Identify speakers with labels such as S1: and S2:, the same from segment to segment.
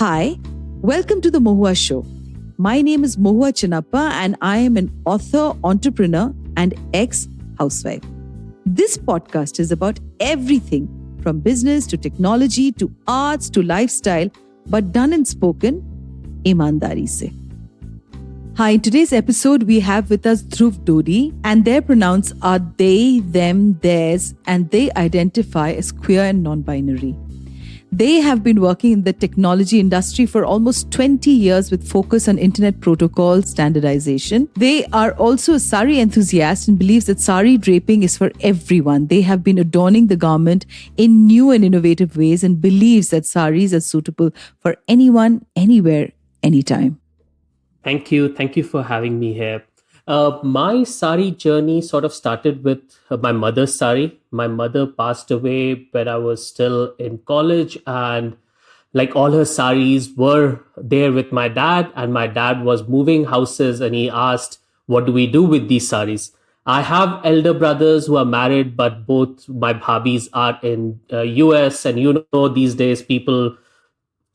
S1: Hi, welcome to the Mohua show. My name is Mohua Chinappa and I am an author, entrepreneur and ex-housewife. This podcast is about everything from business to technology to arts to lifestyle, but done and spoken ईमानदारी से. Hi, in today's episode we have with us Dhruv Dhody and their pronouns are they, them, theirs and they identify as queer and non-binary. They have been working in the technology industry for almost 20 years with focus on internet protocol standardization. They are also a saree enthusiast and believes that saree draping is for everyone. They have been adorning the garment in new and innovative ways and believes that sarees are suitable for anyone, anywhere, anytime.
S2: Thank you. Thank you for having me here. My saree journey sort of started with my mother's saree. My mother passed away when I was still in college, and like all her sarees were there with my dad, and my dad was moving houses and he asked, what do we do with these sarees? I have elder brothers who are married, but both my bhabis are in US, and you know these days people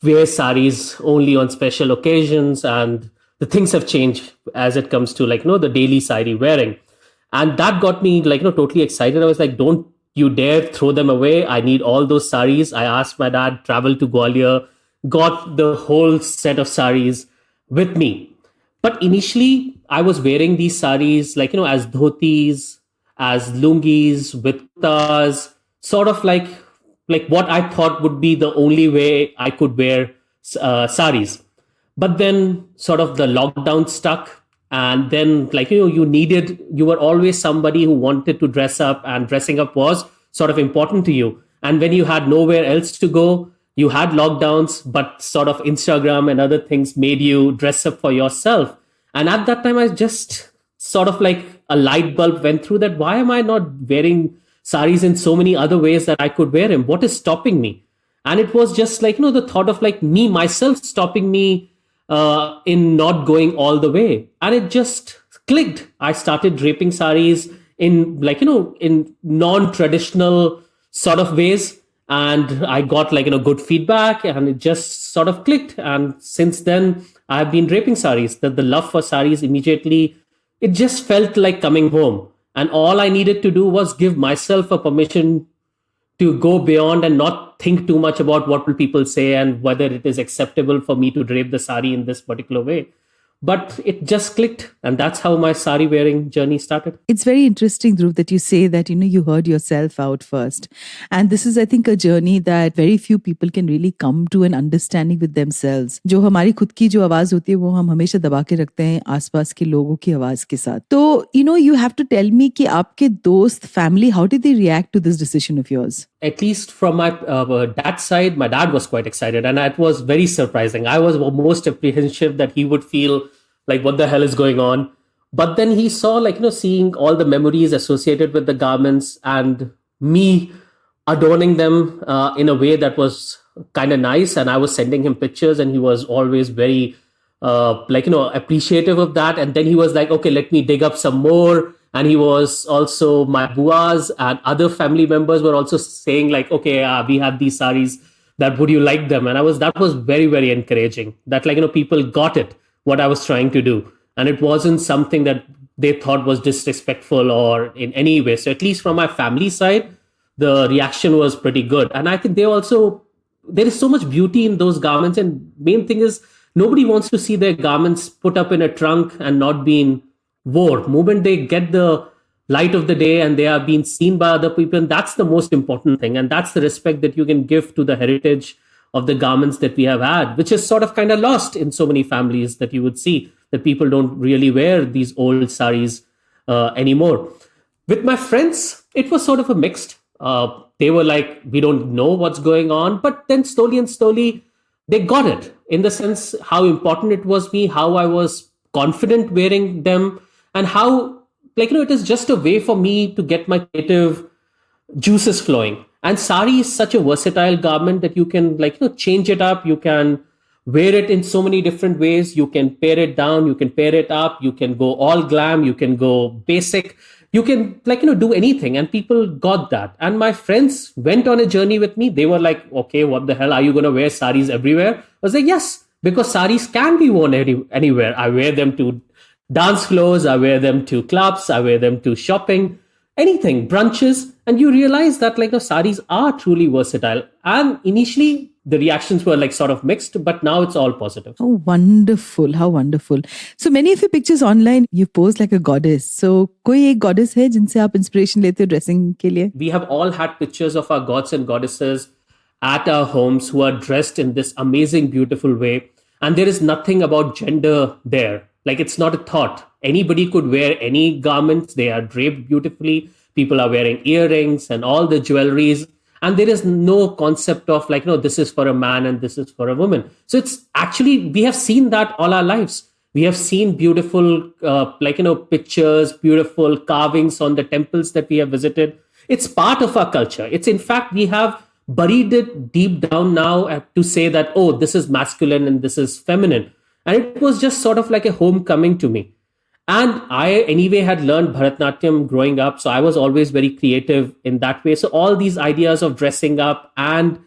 S2: wear sarees only on special occasions, and the things have changed as it comes to the daily saree wearing. And that got me totally excited. I was like, don't you dare throw them away. I need all those sarees. I asked my dad, traveled to Gwalior, got the whole set of sarees with me. But initially I was wearing these sarees as dhotis, as lungis, with kurtas, sort of like what I thought would be the only way I could wear sarees. But then sort of the lockdown stuck. And then you were always somebody who wanted to dress up, and dressing up was sort of important to you. And when you had nowhere else to go, you had lockdowns, but sort of Instagram and other things made you dress up for yourself. And at that time, I just sort of a light bulb went through that. Why am I not wearing sarees in so many other ways that I could wear them? What is stopping me? And it was just the thought of me myself stopping me in not going all the way. And it just clicked. I started draping sarees in in non-traditional sort of ways, and I got good feedback, and it just sort of clicked. And since then I've been draping sarees. The love for sarees immediately, it just felt like coming home, and all I needed to do was give myself a permission to go beyond and not think too much about what will people say and whether it is acceptable for me to drape the saree in this particular way. But it just clicked, and that's how my saree wearing journey started.
S1: It's very interesting, Dhruv, that you say that, you heard yourself out first. And this is, I think, a journey that very few people can really come to an understanding with themselves. जो हमारी खुद की जो आवाज होती है वो हम हमेशा दबा के रखते हैं आसपास के लोगों की आवाज के साथ. तो, you have to tell me कि आपके दोस्त, family, how did they react to this decision of yours?
S2: At least from my dad's side, my dad was quite excited, and it was very surprising. I was most apprehensive that he would feel like, what the hell is going on? But then he saw, seeing all the memories associated with the garments and me adorning them in a way that was kind of nice. And I was sending him pictures, and he was always very, appreciative of that. And then he was like, okay, let me dig up some more. And he was also, my buas and other family members were also saying okay, we have these sarees, that would you like them? And that was very, very encouraging that people got it, what I was trying to do. And it wasn't something that they thought was disrespectful or in any way. So at least from my family side, the reaction was pretty good. And I think there is so much beauty in those garments. And main thing is, nobody wants to see their garments put up in a trunk and not being wore. Moment they get the light of the day and they are being seen by other people, and that's the most important thing. And that's the respect that you can give to the heritage of the garments that we have had, which is sort of kind of lost in so many families, that you would see that people don't really wear these old sarees anymore. With my friends, it was sort of a mixed. They were like, we don't know what's going on. But then slowly, they got it, in the sense how important it was me, how I was confident wearing them, and how, it is just a way for me to get my creative juices flowing. And saree is such a versatile garment that you can change it up. You can wear it in so many different ways. You can pair it down, you can pair it up, you can go all glam, you can go basic. you can do anything, and people got that. And my friends went on a journey with me. They were like, okay, what the hell, are you going to wear saris everywhere? I was like, yes, because saris can be worn anywhere. I wear them to dance floors, I wear them to clubs, I wear them to shopping, anything, brunches. And you realize that saris are truly versatile. And initially the reactions were sort of mixed, but now it's all positive.
S1: How wonderful. How wonderful. So many of your pictures online, you pose like a goddess. So कोई एक goddess है जिनसे आप inspiration लेते हो dressing के लिए?
S2: We have all had pictures of our gods and goddesses at our homes who are dressed in this amazing, beautiful way. And there is nothing about gender there. It's not a thought. Anybody could wear any garments. They are draped beautifully. People are wearing earrings and all the jewelries. And there is no concept of no, this is for a man and this is for a woman. So it's actually, we have seen that all our lives. We have seen beautiful, pictures, beautiful carvings on the temples that we have visited. It's part of our culture. It's, in fact, we have buried it deep down now to say that, oh, this is masculine and this is feminine. And it was just sort of like a homecoming to me. And I anyway had learned Bharatanatyam growing up. So I was always very creative in that way. So all these ideas of dressing up and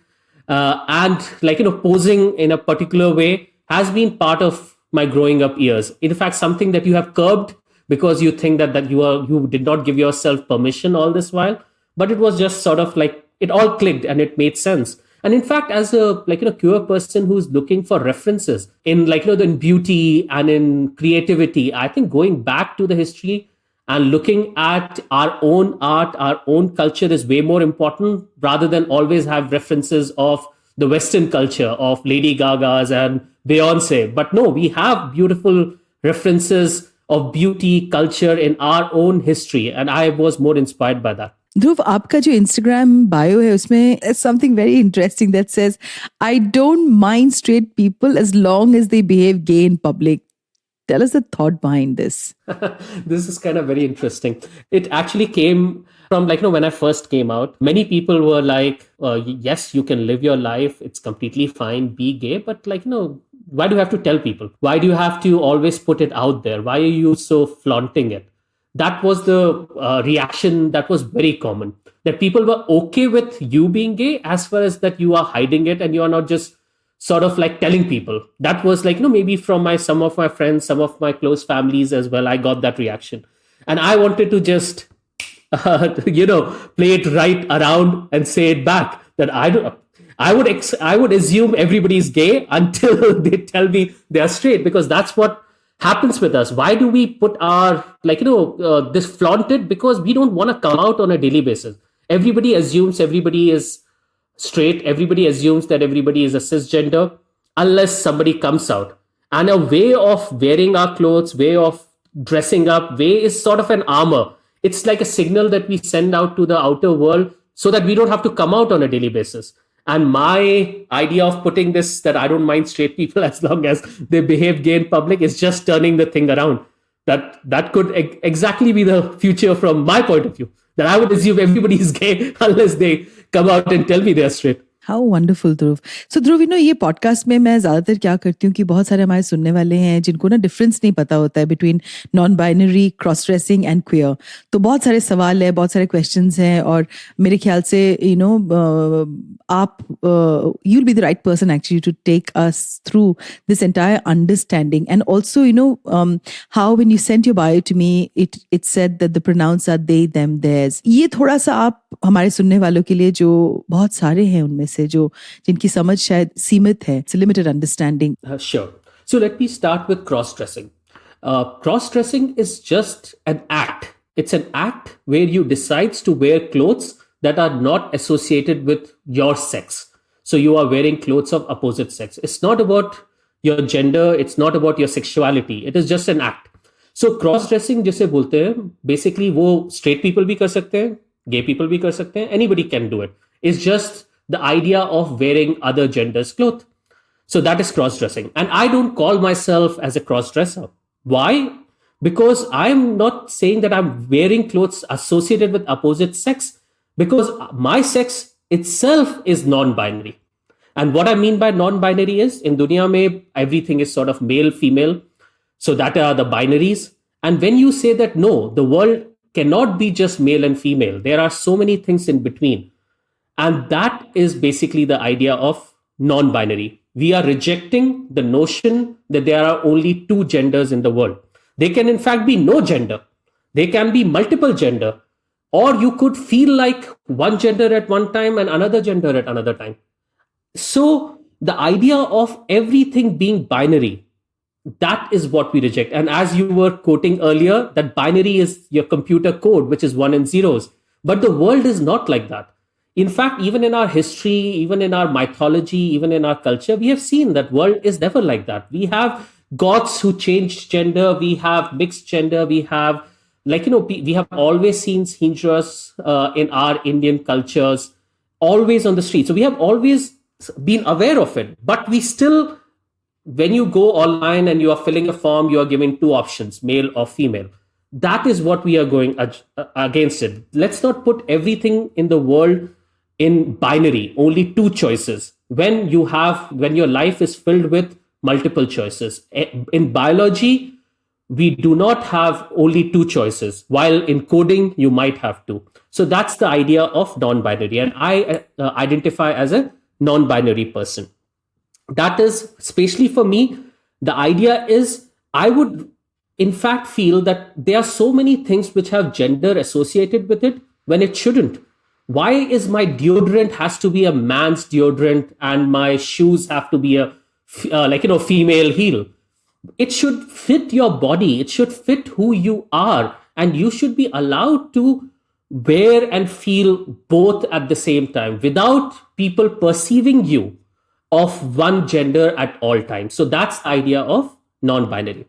S2: posing in a particular way has been part of my growing up years. In fact, something that you have curbed because you think that you did not give yourself permission all this while. But it was just sort of it all clicked and it made sense. And in fact, as a queer person who's looking for references in in beauty and in creativity, I think going back to the history and looking at our own art, our own culture is way more important rather than always have references of the Western culture of Lady Gaga's and Beyonce. But no, we have beautiful references of beauty, culture in our own history. And I was more inspired by that.
S1: Dhruv, आपका जो Instagram bio है उसमें is something very interesting that says, I don't mind straight people as long as they behave gay in public. Tell us the thought behind this.
S2: This is kind of very interesting. It actually came from when I first came out. Many people were like, yes, you can live your life. It's completely fine. Be gay. But why do you have to tell people? Why do you have to always put it out there? Why are you so flaunting it? That was the reaction that was very common, that people were okay with you being gay as far as that you are hiding it and you are not just sort of telling people. That was maybe from some of my friends, some of my close families as well. I got that reaction. And I wanted to just, play it right around and say it back that I would assume everybody's gay until they tell me they are straight, because that's what happens with us. Why do we put our this flaunted? Because we don't want to come out on a daily basis. Everybody assumes everybody is straight. Everybody assumes that everybody is a cisgender unless somebody comes out. And a way of wearing our clothes, way of dressing up, way is sort of an armor. It's like a signal that we send out to the outer world so that we don't have to come out on a daily basis. And my idea of putting this, that I don't mind straight people as long as they behave gay in public, is just turning the thing around. That could exactly be the future from my point of view. That I would assume everybody is gay unless they come out and tell me they're straight.
S1: How wonderful, Dhruv. So Dhruv, ये podcast में मैं ज़्यादातर क्या करती हूँ कि बहुत सारे हमारे सुनने वाले हैं जिनको ना डिफरेंस नहीं पता होता है between non-binary, cross-dressing and queer. तो बहुत सारे सवाल है, बहुत सारे questions हैं और मेरे ख्याल से आप you'll be the right person actually to take us through this entire understanding. And also how when you sent your bio to me, it said that the pronouns are they, them, theirs. ये थोड़ा सा आप हमारे सुनने वालों के लिए जो बहुत सारे हैं उनमें से जो जिनकी समझ शायद सीमित है, it's a limited understanding.
S2: Sure. So let me start with cross-dressing. Cross-dressing is just an act. It's an act where you decide to wear clothes that are not associated with your sex. So you are wearing clothes of opposite sex. It's not about your gender. It's not about your sexuality. It is just an act. So cross-dressing जिसे बोलते हैं, basically वो straight people भी कर सकते हैं, gay people भी कर सकते हैं, anybody can do it. It's just the idea of wearing other genders' clothes. So that is cross-dressing. And I don't call myself as a cross-dresser. Why? Because I'm not saying that I'm wearing clothes associated with opposite sex, because my sex itself is non-binary. And what I mean by non-binary is, in dunya mein, everything is sort of male, female. So that are the binaries. And when you say that, no, the world cannot be just male and female. There are so many things in between. And that is basically the idea of non binary. We are rejecting the notion that there are only two genders in the world. There can, in fact, be no gender, there can be multiple gender, or you could feel like one gender at one time and another gender at another time. So, the idea of everything being binary, that is what we reject. And as you were quoting earlier, that binary is your computer code, which is one and zeros. But the world is not like that. In fact, even in our history, even in our mythology, even in our culture, we have seen that world is never like that. We have gods who change gender, we have mixed gender, we have, we have always seen hijras in our Indian cultures, always on the street. So we have always been aware of it. But we still, when you go online and you are filling a form, you are given two options, male or female. That is what we are going against it. Let's not put everything in the world in binary, only two choices. When your life is filled with multiple choices. In biology, we do not have only two choices, while in coding, you might have two. So that's the idea of non-binary. And I identify as a non-binary person. That is, especially for me, the idea is I would in fact feel that there are so many things which have gender associated with it when it shouldn't. Why is my deodorant has to be a man's deodorant and my shoes have to be a female heel? It should fit your body. It should fit who you are. And you should be allowed to wear and feel both at the same time without people perceiving you of one gender at all times. So that's the idea of non-binary.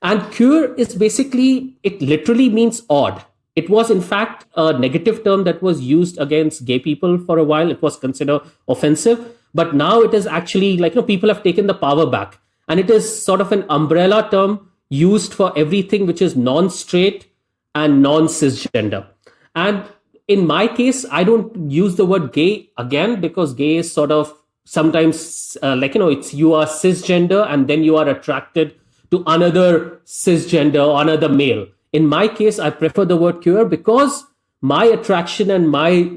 S2: And queer is basically, it literally means odd. It was in fact a negative term that was used against gay people for a while. It was considered offensive, but now it is actually people have taken the power back. And it is sort of an umbrella term used for everything which is non-straight and non-cisgender. And in my case, I don't use the word gay again because gay is sort of sometimes it's you are cisgender and then you are attracted to another cisgender or another male. In my case, I prefer the word queer because my attraction and my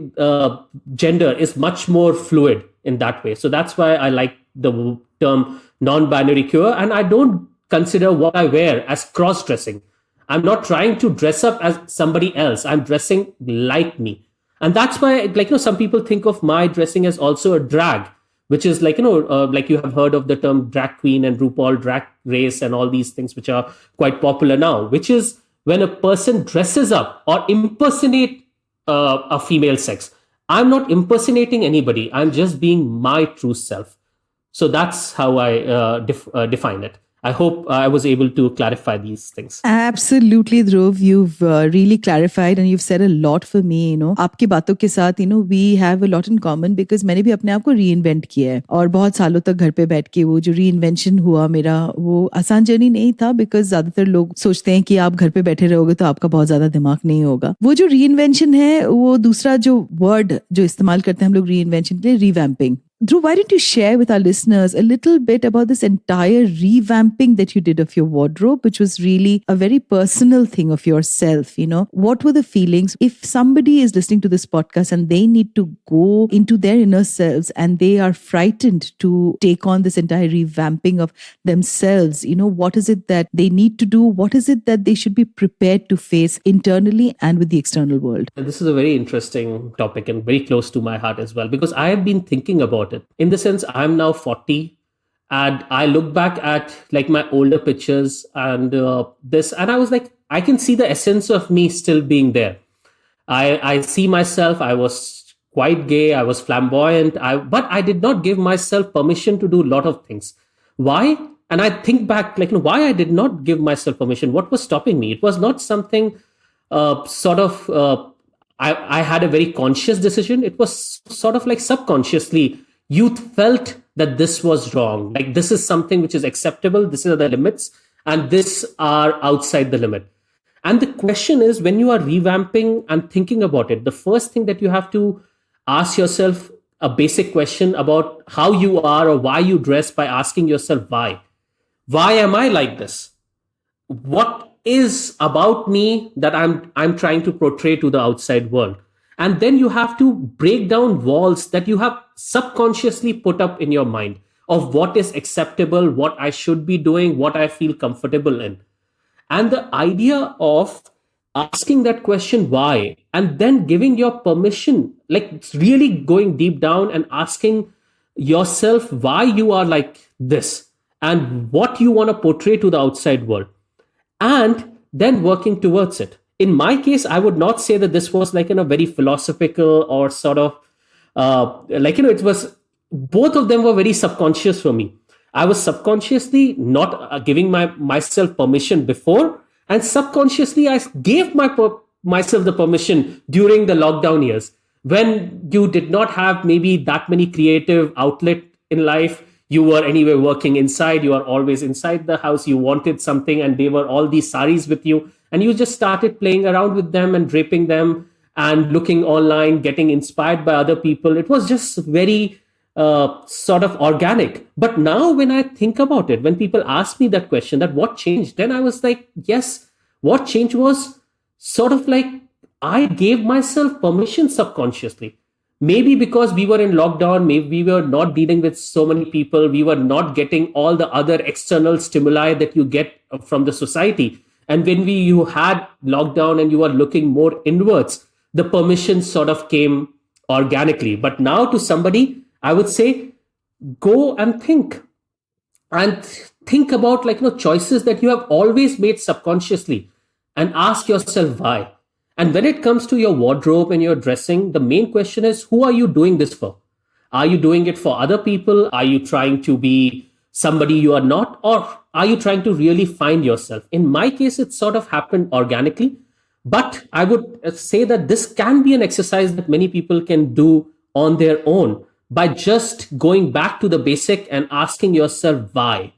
S2: gender is much more fluid in that way. So that's why I like the term non-binary queer. And I don't consider what I wear as cross-dressing. I'm not trying to dress up as somebody else. I'm dressing like me. And that's why, some people think of my dressing as also a drag, which is like you have heard of the term drag queen and RuPaul drag race and all these things, which are quite popular now, which is when a person dresses up or impersonate a female sex. I'm not impersonating anybody. I'm just being my true self. So that's how I define it. I hope I was able to clarify these things.
S1: Absolutely, Dhruv. You've really clarified and you've said a lot for me. आपकी बातों के साथ, we have a lot in common because मैंने भी अपने आप को reinvent किया है और बहुत सालों तक घर पे बैठ के वो जो reinvention हुआ मेरा वो आसान जर्नी नहीं था because ज्यादातर लोग सोचते हैं कि आप घर पे बैठे रहोगे तो आपका बहुत ज्यादा दिमाग नहीं होगा. वो जो reinvention है वो दूसरा जो word जो इस्तेमाल करते हैं हम लोग reinvention के लिए revamping. Dhruv, why don't you share with our listeners a little bit about this entire revamping that you did of your wardrobe, which was really a very personal thing of yourself, What were the feelings? If somebody is listening to this podcast and they need to go into their inner selves and they are frightened to take on this entire revamping of themselves, what is it that they need to do? What is it that they should be prepared to face internally and with the external world?
S2: And this is a very interesting topic and very close to my heart as well, because I have been thinking about it. In the sense, I'm now 40 and I look back at my older pictures and this, and I was like, I can see the essence of me still being there. I see myself, I was quite gay, I was flamboyant, but I did not give myself permission to do a lot of things. Why? And I think back, why I did not give myself permission. What was stopping me? It was not something I had a very conscious decision. It was sort of subconsciously, youth felt that this was wrong. This is something which is acceptable. This are the limits and this are outside the limit. And the question is, when you are revamping and thinking about it, the first thing that you have to ask yourself a basic question about how you are or why you dress by asking yourself why. Why am I like this? What is about me that I'm trying to portray to the outside world? And then you have to break down walls that you have subconsciously put up in your mind of what is acceptable, what I should be doing, what I feel comfortable in. And the idea of asking that question, why, and then giving your permission, like really going deep down and asking yourself why you are like this and what you want to portray to the outside world, and then working towards it. In my case, I would not say that this was like in a very philosophical or sort of it was, both of them were very subconscious for me. I was subconsciously not giving myself permission before, and subconsciously I gave myself the permission during the lockdown years when you did not have maybe that many creative outlet in life. You were anyway working inside, you are always inside the house, you wanted something, and they were all these saris with you, and you just started playing around with them and draping them and looking online, getting inspired by other people. It was just very sort of organic. But now when I think about it, when people ask me that question, that what changed, then I was like, yes, what changed was sort of like I gave myself permission subconsciously. Maybe because we were in lockdown, maybe we were not dealing with so many people, we were not getting all the other external stimuli that you get from the society. And when you had lockdown and you were looking more inwards, the permission sort of came organically. But now to somebody, I would say, go and think about choices that you have always made subconsciously, and ask yourself why. And when it comes to your wardrobe and your dressing, the main question is, who are you doing this for? Are you doing it for other people? Are you trying to be somebody you are not? Or are you trying to really find yourself? In my case, it sort of happened organically. But I would say that this can be an exercise that many people can do on their own by just going back to the basic and asking yourself why.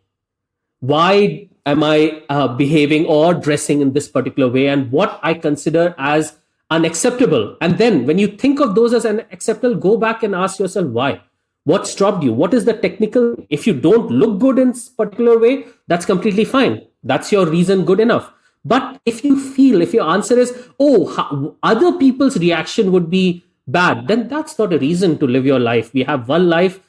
S2: Why am I behaving or dressing in this particular way, and what I consider as unacceptable? And then when you think of those as unacceptable, go back and ask yourself why. What stopped you? What is the technical? If you don't look good in a particular way, that's completely fine. That's your reason good enough. But if your answer is, other people's reaction would be bad, then that's not a reason to live your life. We have one life.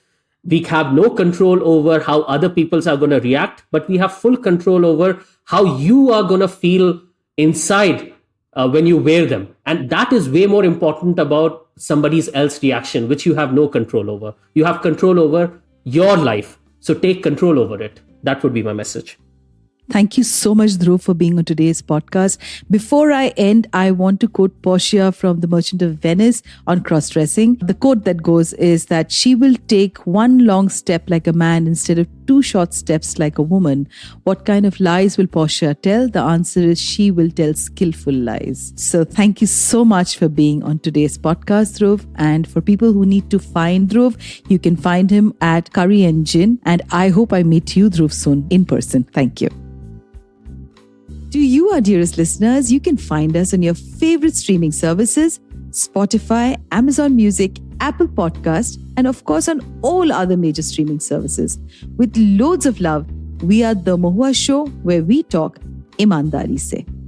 S2: We have no control over how other people are going to react, but we have full control over how you are going to feel inside when you wear them. And that is way more important about somebody else's reaction, which you have no control over. You have control over your life. So take control over it. That would be my message.
S1: Thank you so much, Dhruv, for being on today's podcast. Before I end, I want to quote Portia from The Merchant of Venice on cross-dressing. The quote that goes is that she will take one long step like a man instead of two short steps like a woman. What kind of lies will Portia tell? The answer is she will tell skillful lies. So thank you so much for being on today's podcast, Dhruv. And for people who need to find Dhruv, you can find him at Curry and Gin. And I hope I meet you, Dhruv, soon in person. Thank you. To you, our dearest listeners, you can find us on your favorite streaming services, Spotify, Amazon Music, Apple Podcast, and of course on all other major streaming services. With loads of love, we are The Mohua Show, where we talk ईमानदारी से.